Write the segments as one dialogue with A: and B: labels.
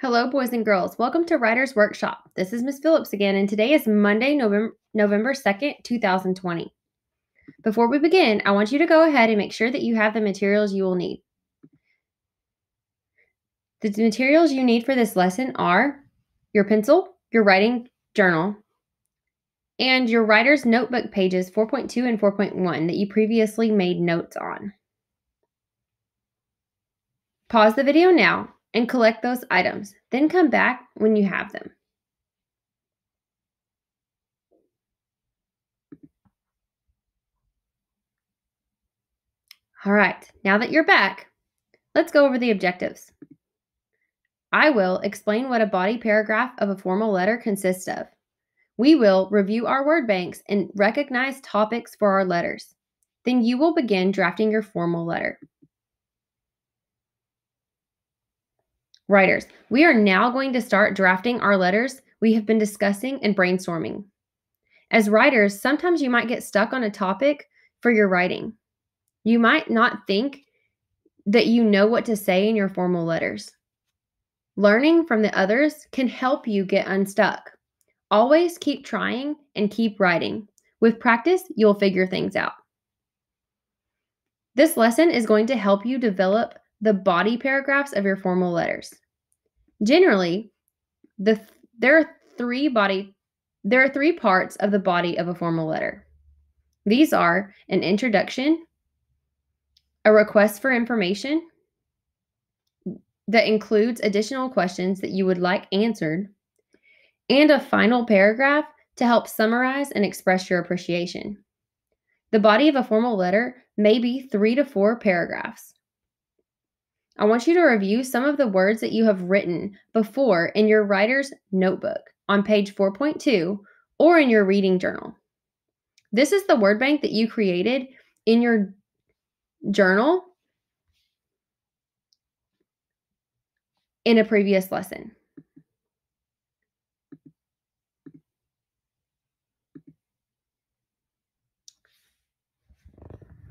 A: Hello, boys and girls. Welcome to Writer's Workshop. This is Miss Phillips again, and today is Monday, November 2nd, 2020. Before we begin, I want you to go ahead and make sure that you have the materials you will need. The materials you need for this lesson are your pencil, your writing journal, and your writer's notebook pages 4.2 and 4.1 that you previously made notes on. Pause the video now and collect those items. Then come back when you have them. All right, now that you're back, let's go over the objectives. I will explain what a body paragraph of a formal letter consists of. We will review our word banks and recognize topics for our letters. Then you will begin drafting your formal letter. Writers, we are now going to start drafting our letters we have been discussing and brainstorming. As writers, sometimes you might get stuck on a topic for your writing. You might not think that you know what to say in your formal letters. Learning from the others can help you get unstuck. Always keep trying and keep writing. With practice, you'll figure things out. This lesson is going to help you develop the body paragraphs of your formal letters. Generally, there are three parts of the body of a formal letter. These are an introduction, a request for information that includes additional questions that you would like answered, and a final paragraph to help summarize and express your appreciation. The body of a formal letter may be 3 to 4 paragraphs. I want you to review some of the words that you have written before in your writer's notebook on page 4.2 or in your reading journal. This is the word bank that you created in your journal in a previous lesson.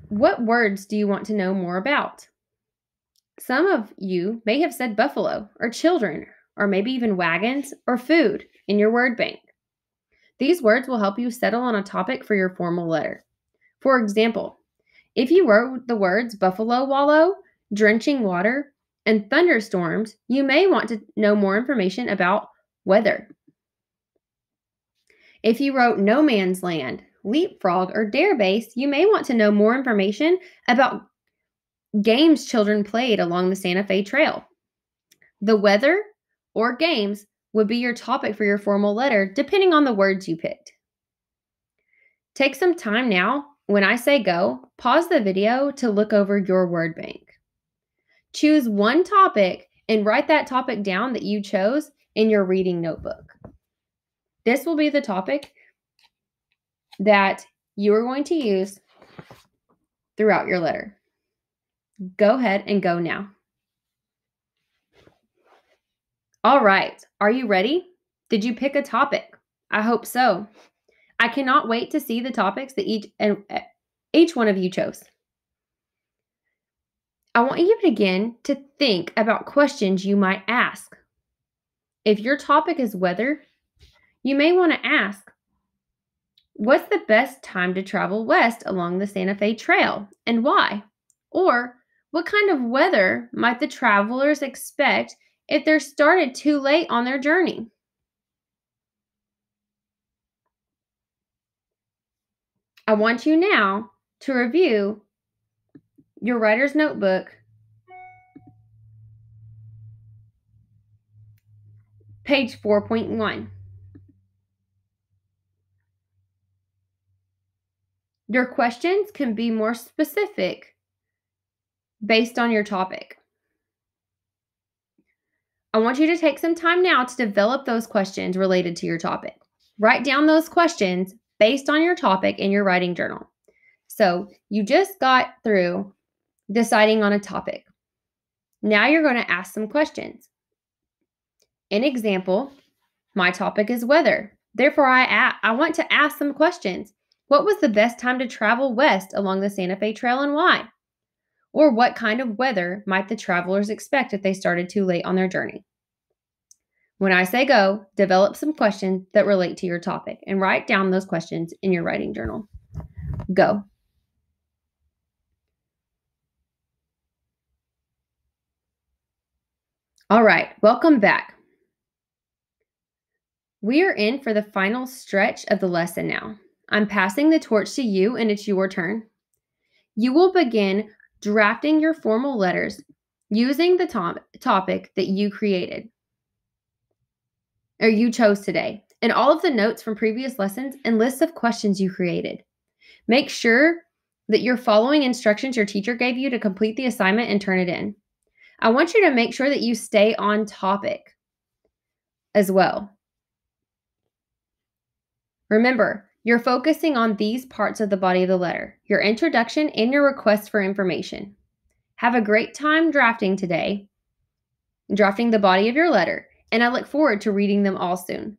A: What words do you want to know more about? Some of you may have said buffalo or children or maybe even wagons or food in your word bank. These words will help you settle on a topic for your formal letter. For example, if you wrote the words buffalo wallow, drenching water, and thunderstorms, you may want to know more information about weather. If you wrote no man's land, leapfrog, or dare base, you may want to know more information about games children played along the Santa Fe Trail. The weather or games would be your topic for your formal letter, depending on the words you picked. Take some time now. When I say go, pause the video to look over your word bank. Choose one topic and write that topic down that you chose in your reading notebook. This will be the topic that you are going to use throughout your letter. Go ahead and go now. All right, are you ready? Did you pick a topic? I hope so. I cannot wait to see the topics that each one of you chose. I want you to begin to think about questions you might ask. If your topic is weather, you may want to ask, what's the best time to travel west along the Santa Fe Trail and why? Or what kind of weather might the travelers expect if they're started too late on their journey? I want you now to review your writer's notebook, page 4.1. Your questions can be more specific based on your topic. I want you to take some time now to develop those questions related to your topic. Write down those questions based on your topic in your writing journal. So you just got through deciding on a topic. Now you're going to ask some questions. An example, my topic is weather. Therefore, I want to ask some questions. What was the best time to travel west along the Santa Fe Trail and why? Or what kind of weather might the travelers expect if they started too late on their journey? When I say go, develop some questions that relate to your topic and write down those questions in your writing journal. Go. All right, welcome back. We are in for the final stretch of the lesson now. I'm passing the torch to you, and it's your turn. You will begin drafting your formal letters using the topic that you created or you chose today, and all of the notes from previous lessons and lists of questions you created. Make sure that you're following instructions your teacher gave you to complete the assignment and turn it in. I want you to make sure that you stay on topic as well. Remember, you're focusing on these parts of the body of the letter, your introduction and your request for information. Have a great time drafting today, drafting the body of your letter, and I look forward to reading them all soon.